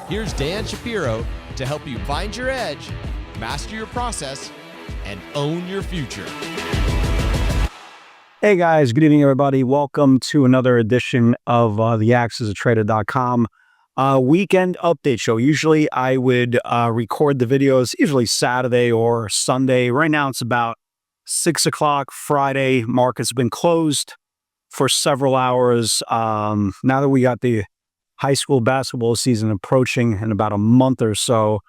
Here's Dan Shapiro to help you find your edge, master your process, and own your future. Hey guys, good evening everybody. Welcome to another edition of the AxesATrader.com weekend update show. Usually I would record the videos, usually Saturday or Sunday. Right now it's about 6 o'clock Friday. Market's been closed for several hours. Now that we got the high school basketball season approaching in about a month or so,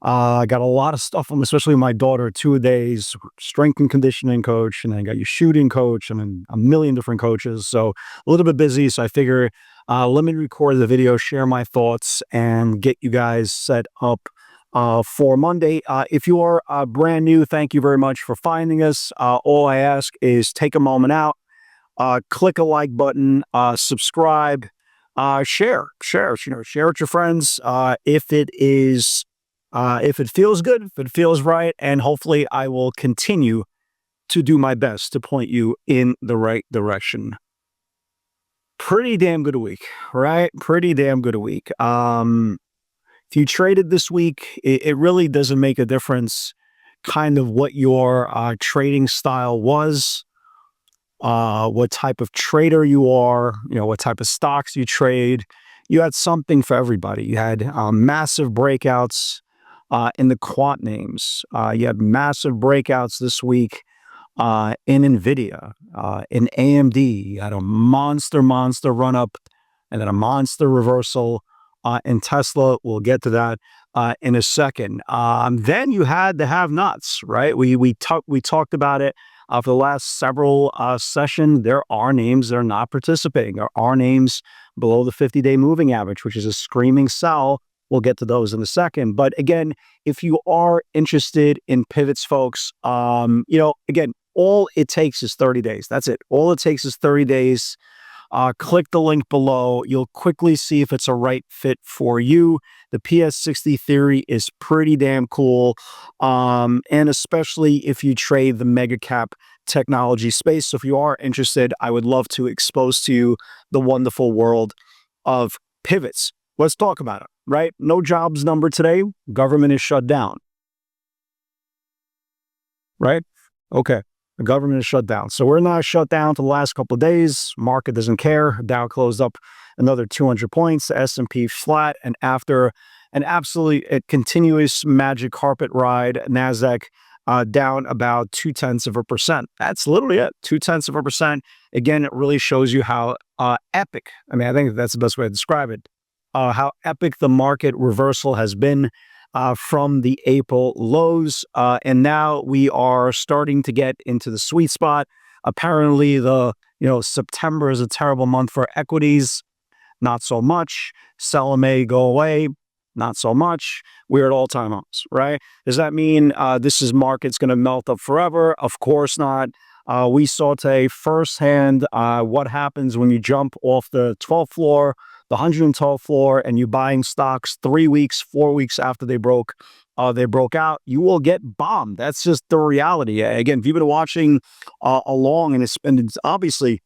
I got a lot of stuff on, especially my daughter, 2 days, strength and conditioning coach, and then I got your shooting coach, and then a million different coaches. So a little bit busy. So I figure, let me record the video, share my thoughts, and get you guys set up for Monday. If you are brand new, thank you very much for finding us. All I ask is take a moment out, click a like button, subscribe, share with your friends. If it feels good, if it feels right, and hopefully I will continue to do my best to point you in the right direction. Pretty damn good a week, right? Pretty damn good a week. If you traded this week, it really doesn't make a difference kind of what your trading style was, what type of trader you are, what type of stocks you trade. You had something for everybody. You had massive breakouts in the quant names. You had massive breakouts this week in NVIDIA, in AMD. You had a monster run up and then a monster reversal in Tesla. We'll get to that in a second. Then you had the have-nots, right? We talked about it for the last several sessions. There are names that are not participating. There are names below the 50-day moving average, which is a screaming sell. We'll get to those in a second. But again, if you are interested in pivots, folks, again, all it takes is 30 days. That's it. All it takes is 30 days. Click the link below. You'll quickly see if it's a right fit for you. The PS60 theory is pretty damn cool. And especially if you trade the mega cap technology space. So if you are interested, I would love to expose to you the wonderful world of pivots. Let's talk about it, right? No jobs number today. Government is shut down. Right? Okay. The government is shut down. So we're not shut down for the last couple of days. Market doesn't care. Dow closed up another 200 points. The S&P flat. And after an absolutely continuous magic carpet ride, NASDAQ down about 0.2%. That's literally it. 0.2%. Again, it really shows you how epic. I mean, I think that's the best way to describe it. How epic the market reversal has been from the April lows. And now we are starting to get into the sweet spot. Apparently, September is a terrible month for equities. Not so much. Sell may go away. Not so much. We're at all-time highs, right? Does that mean this market's going to melt up forever? Of course not. We saw today firsthand what happens when you jump off the 12th floor, the 112th floor, and you're buying stocks 3 weeks, 4 weeks after they broke out. You will get bombed. That's just the reality. Again, if you've been watching along, and it's obviously,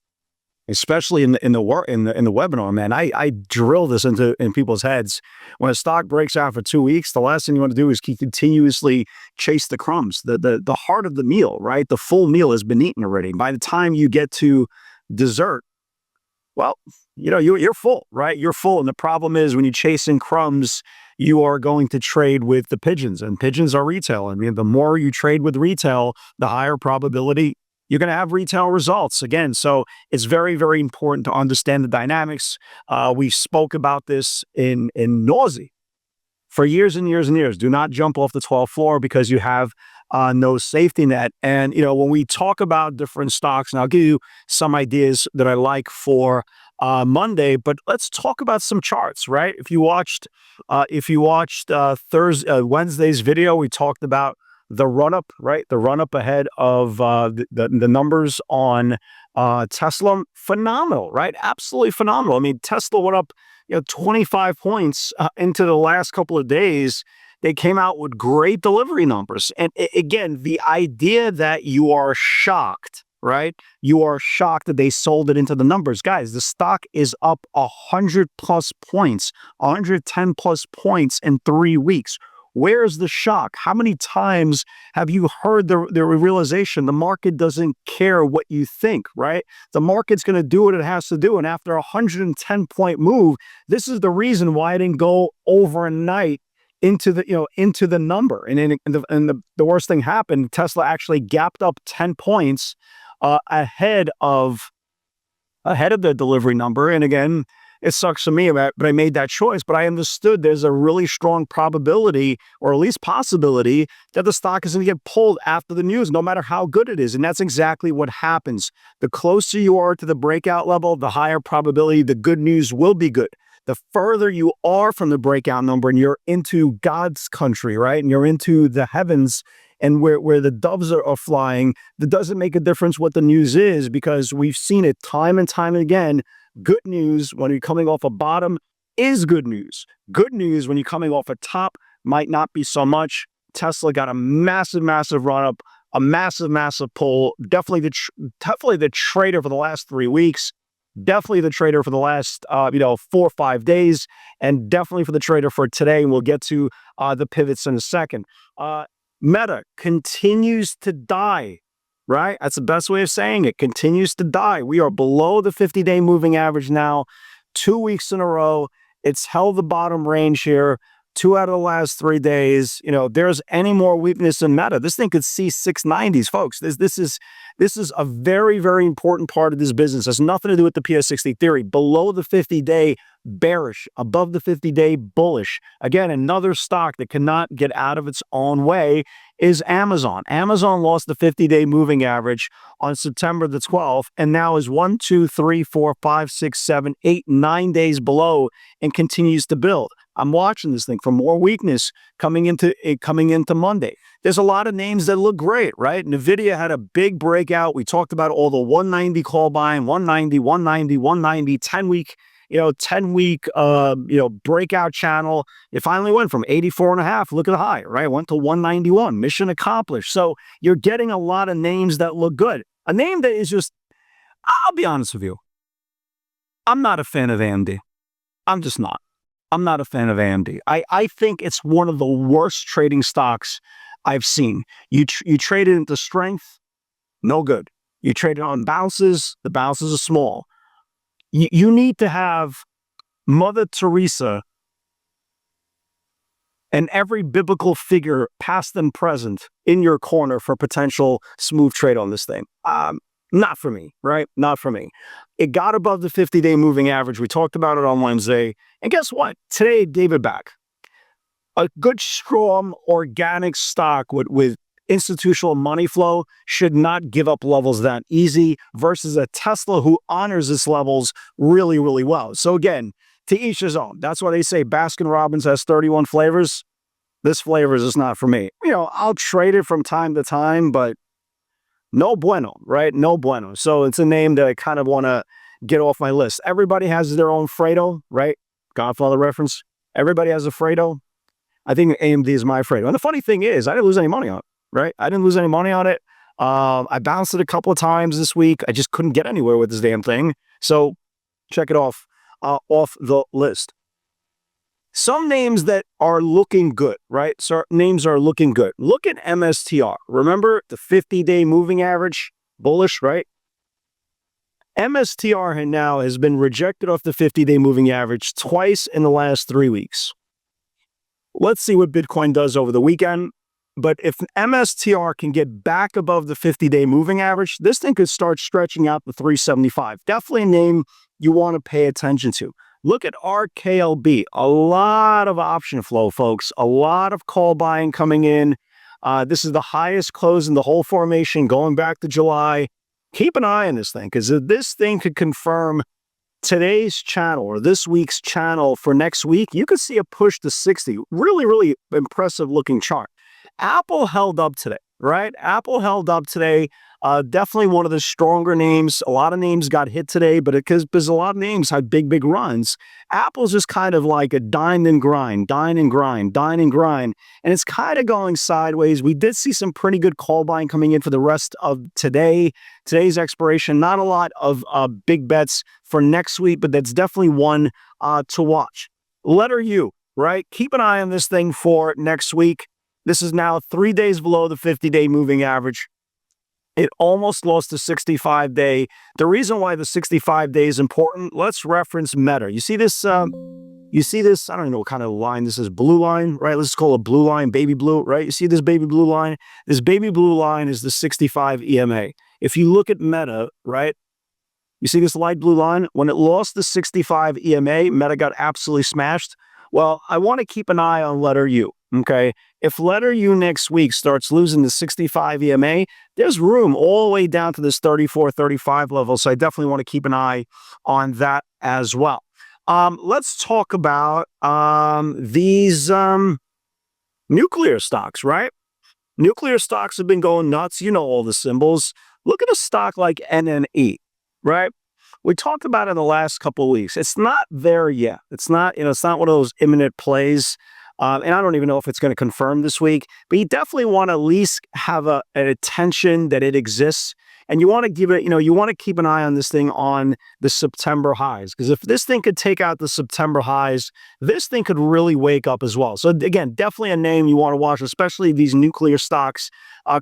especially in the webinar, man, I drill this in people's heads. When a stock breaks out for 2 weeks, the last thing you want to do is continuously chase the crumbs. The heart of the meal, right? The full meal has been eaten already. By the time you get to dessert, well, you're full, right? You're full. And the problem is when you're chasing crumbs, you are going to trade with the pigeons, and pigeons are retail. I mean, the more you trade with retail, the higher probability you're going to have retail results again. So it's very, very important to understand the dynamics. We spoke about this in nausea for years and years and years. Do not jump off the 12th floor because you have no safety net. And, when we talk about different stocks, and I'll give you some ideas that I like for Monday, but let's talk about some charts, right? If you watched Wednesday's video, we talked about the run-up, right? The run-up ahead of the numbers on Tesla. Phenomenal, right? Absolutely phenomenal. I mean, Tesla went up 25 points into the last couple of days. They came out with great delivery numbers. And again, the idea that you are shocked right? You are shocked that they sold it into the numbers. Guys, the stock is up 100 plus points, 110 plus points in 3 weeks. Where's the shock? How many times have you heard the realization the market doesn't care what you think, right? The market's going to do what it has to do. And after a 110-point move, this is the reason why it didn't go overnight into the number. And the worst thing happened, Tesla actually gapped up 10 points ahead of the delivery number. And again, it sucks for me, but I made that choice. But I understood there's a really strong probability, or at least possibility, that the stock is going to get pulled after the news, no matter how good it is. And that's exactly what happens. The closer you are to the breakout level, the higher probability the good news will be good. The further you are from the breakout number and you're into God's country, right? And you're into the heavens and where the doves are flying, that doesn't make a difference what the news is, because we've seen it time and time again. Good news when you're coming off a bottom is good news. Good news when you're coming off a top might not be so much. Tesla got a massive, massive run up, a massive, massive pull. Definitely the trader for the last 3 weeks. Definitely the trader for the last 4 or 5 days, and definitely for the trader for today. And we'll get to the pivots in a second. Meta continues to die, right? That's the best way of saying it. Continues to die. We are below the 50-day moving average now, 2 weeks in a row. It's held the bottom range here 2 out of the last 3 days. There's any more weakness in Meta, this thing could see 690s, folks. This is a very, very important part of this business. It has nothing to do with the PS60 theory. Below the 50-day bearish, above the 50-day bullish. Again, another stock that cannot get out of its own way is Amazon. Amazon lost the 50-day moving average on September the 12th, and now is 1, 2, 3, 4, 5, 6, 7, 8, 9 days below and continues to build. I'm watching this thing for more weakness coming into Monday. There's a lot of names that look great, right? NVIDIA had a big breakout. We talked about all the 190 call buying, 190, 190, 190, 10-week breakout channel. It finally went from 84.5. Look at the high, right? Went to 191. Mission accomplished. So you're getting a lot of names that look good. A name that is just, I'll be honest with you, I'm not a fan of AMD. I'm just not. I'm not a fan of AMD. I think it's one of the worst trading stocks I've seen. You trade it into strength, no good. You trade it on bounces, the bounces are small. You need to have Mother Teresa and every biblical figure, past and present, in your corner for potential smooth trade on this thing. Not for me, right? Not for me. It got above the 50-day moving average. We talked about it on Wednesday. And guess what? Today, David back. A good, strong, organic stock with institutional money flow should not give up levels that easy versus a Tesla who honors its levels really, really well. So again, to each his own. That's why they say Baskin-Robbins has 31 flavors. This flavor is just not for me. I'll trade it from time to time, but no bueno, right? No bueno. So it's a name that I kind of want to get off my list. Everybody has their own Fredo, right? Godfather reference. Everybody has a Fredo. I think AMD is my Fredo. And the funny thing is, I didn't lose any money on it, right? I didn't lose any money on it. I bounced it a couple of times this week. I just couldn't get anywhere with this damn thing. So check it off the list. Some names that are looking good, right? So names are looking good. Look at MSTR. Remember the 50-day moving average, bullish, right? MSTR now has been rejected off the 50-day moving average twice in the last 3 weeks. Let's see what Bitcoin does over the weekend. But if MSTR can get back above the 50-day moving average, this thing could start stretching out to 375. Definitely a name you want to pay attention to. Look at RKLB. A lot of option flow, folks. A lot of call buying coming in. This is the highest close in the whole formation going back to July. Keep an eye on this thing, because if this thing could confirm today's channel or this week's channel for next week, you could see a push to 60. Really, really impressive looking chart. Apple held up today. right? Apple held up today. Definitely one of the stronger names. A lot of names got hit today, but because a lot of names had big runs, Apple's just kind of like a dine and grind, dine and grind, dine and grind. And it's kind of going sideways. We did see some pretty good call buying coming in for the rest of today's expiration. Not a lot of big bets for next week, but that's definitely one to watch. Letter U, right? Keep an eye on this thing for next week. This is now 3 days below the 50-day moving average. It almost lost the 65-day. The reason why the 65-day is important, let's reference Meta. You see this? I don't know what kind of line this is. Blue line, right? Let's call it blue line, baby blue, right? You see this baby blue line? This baby blue line is the 65 EMA. If you look at Meta, right? You see this light blue line? When it lost the 65 EMA, Meta got absolutely smashed. Well, I want to keep an eye on letter U, okay? If letter U next week starts losing the 65 EMA, there's room all the way down to this 34, 35 level. So I definitely want to keep an eye on that as well. Let's talk about these nuclear stocks, right? Nuclear stocks have been going nuts. You know all the symbols. Look at a stock like NNE, right? We talked about it in the last couple of weeks. It's not there yet. It's not one of those imminent plays. And I don't even know if it's going to confirm this week, but you definitely want to at least have an attention that it exists. And you want to give it, you want to keep an eye on this thing on the September highs. Because if this thing could take out the September highs, this thing could really wake up as well. So again, definitely a name you want to watch, especially if these nuclear stocks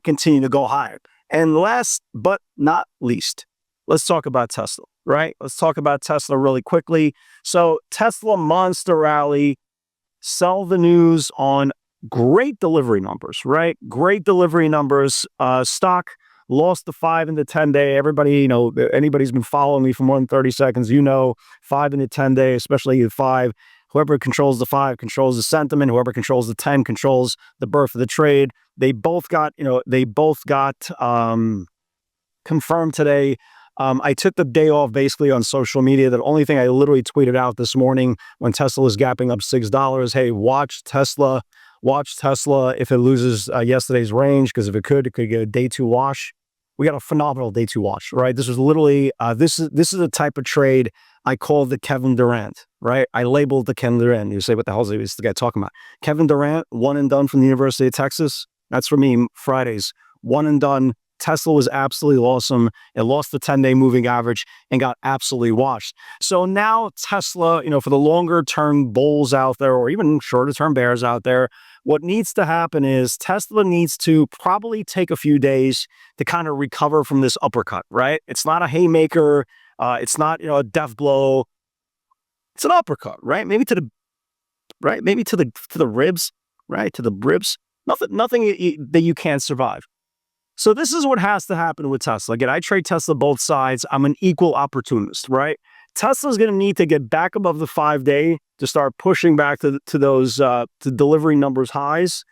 continue to go higher. And last but not least, let's talk about Tesla, right? Let's talk about Tesla really quickly. So Tesla monster rally, sell the news on great delivery numbers, right? Great delivery numbers. Stock lost the 5 and the 10 day. Everybody, anybody's been following me for more than 30 seconds, 5 and the 10 day, especially the 5. Whoever controls the 5 controls the sentiment. Whoever controls the 10 controls the birth of the trade. They both got confirmed today. I took the day off basically on social media. The only thing I literally tweeted out this morning when Tesla was gapping up $6, hey, watch Tesla if it loses yesterday's range, because if it could get a day 2 wash. We got a phenomenal day 2 wash, right? This was literally, this is a type of trade I call the Kevin Durant, right? I labeled the Kevin Durant. You say, what the hell is this guy talking about? Kevin Durant, one and done from the University of Texas. That's for me, Fridays, one and done. Tesla was absolutely awesome. It lost the 10-day moving average and got absolutely washed. So now Tesla, for the longer term bulls out there, or even shorter term bears out there, what needs to happen is Tesla needs to probably take a few days to kind of recover from this uppercut, right? It's not a haymaker. It's not, a death blow. It's an uppercut, right? Maybe to the ribs, right? To the ribs. Nothing that you can't survive. So this is what has to happen with Tesla. Again, I trade Tesla both sides. I'm an equal opportunist, right? Tesla's going to need to get back above the 5-day to start pushing back to those to delivery numbers highs.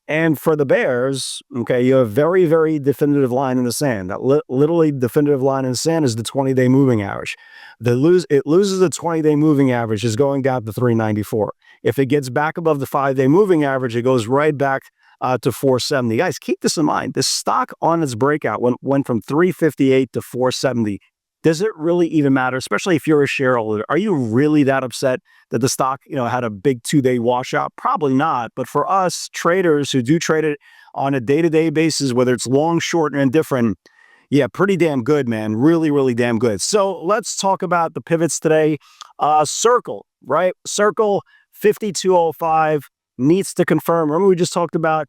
And for the bears, okay, you have a very, very definitive line in the sand. That literally definitive line in the sand is the 20-day moving average. It loses the 20-day moving average, is going down to 394. If it gets back above the 5-day moving average, it goes right back to 470. Guys, keep this in mind. The stock on its breakout went from 358 to 470. Does it really even matter, especially if you're a shareholder? Are you really that upset that the stock, had a big 2-day washout? Probably not. But for us traders who do trade it on a day-to-day basis, whether it's long, short, and indifferent, yeah, pretty damn good, man. Really, really damn good. So let's talk about the pivots today. Circle, right? Circle 5205 needs to confirm. Remember we just talked about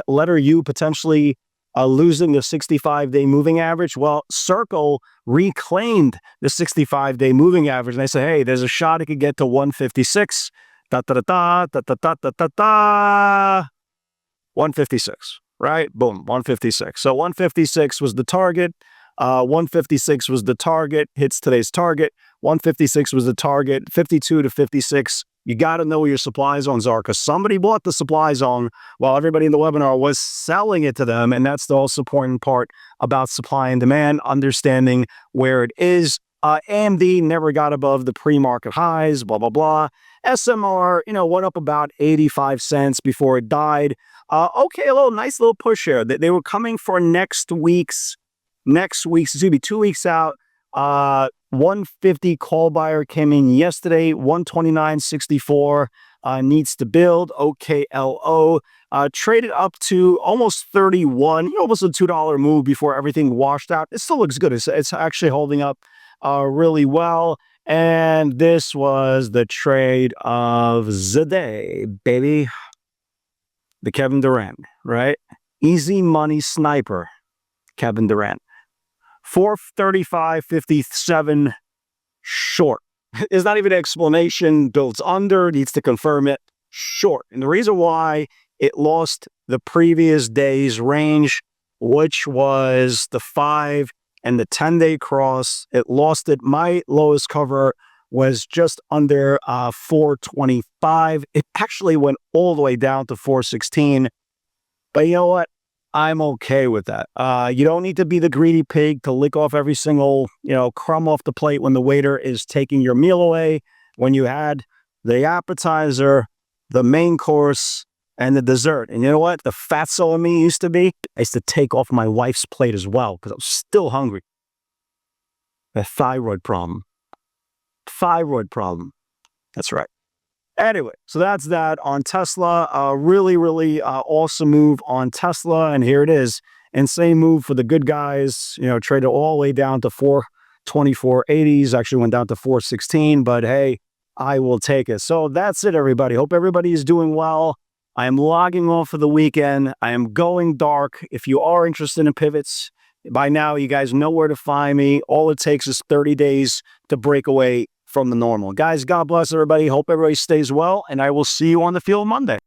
letter U potentially losing the 65-day moving average. Well, Circle reclaimed the 65-day moving average, and they say, hey, there's a shot it could get to 156. 156, right? Boom, 156. So 156 was the target. 156 was the target, hits today's target. 156 was the target, 52 to 56. You got to know where your supply zones are, because somebody bought the supply zone while everybody in the webinar was selling it to them. And that's the most important part about supply and demand, understanding where it is. AMD never got above the pre-market highs, blah, blah, blah. SMR, went up about 85 cents before it died. Okay, nice little push here. They were coming for next week's, excuse me, 2 weeks out. 150 call buyer came in yesterday, 129.64, needs to build, OKLO. Traded up to almost 31, almost a $2 move before everything washed out. It still looks good. It's actually holding up really well. And this was the trade of the day, baby. The Kevin Durant, right? Easy money sniper, Kevin Durant. 435.57 short. There's not even an explanation. Builds under, needs to confirm it. Short. And the reason why it lost the previous day's range, which was the 5 and the 10-day cross, it lost it. My lowest cover was just under 425. It actually went all the way down to 416. But you know what? I'm okay with that. You don't need to be the greedy pig to lick off every single, crumb off the plate when the waiter is taking your meal away. When you had the appetizer, the main course, and the dessert. And you know what? The fatso in me used to be, I used to take off my wife's plate as well because I was still hungry. A thyroid problem. That's right. Anyway, so that's that on Tesla. Really, really awesome move on Tesla. And here it is. Insane move for the good guys. Traded all the way down to 424.80s. Actually went down to 416. But hey, I will take it. So that's it, everybody. Hope everybody is doing well. I am logging off for the weekend. I am going dark. If you are interested in pivots, by now you guys know where to find me. All it takes is 30 days to break away from the normal. Guys, God bless everybody. Hope everybody stays well, and I will see you on the field Monday.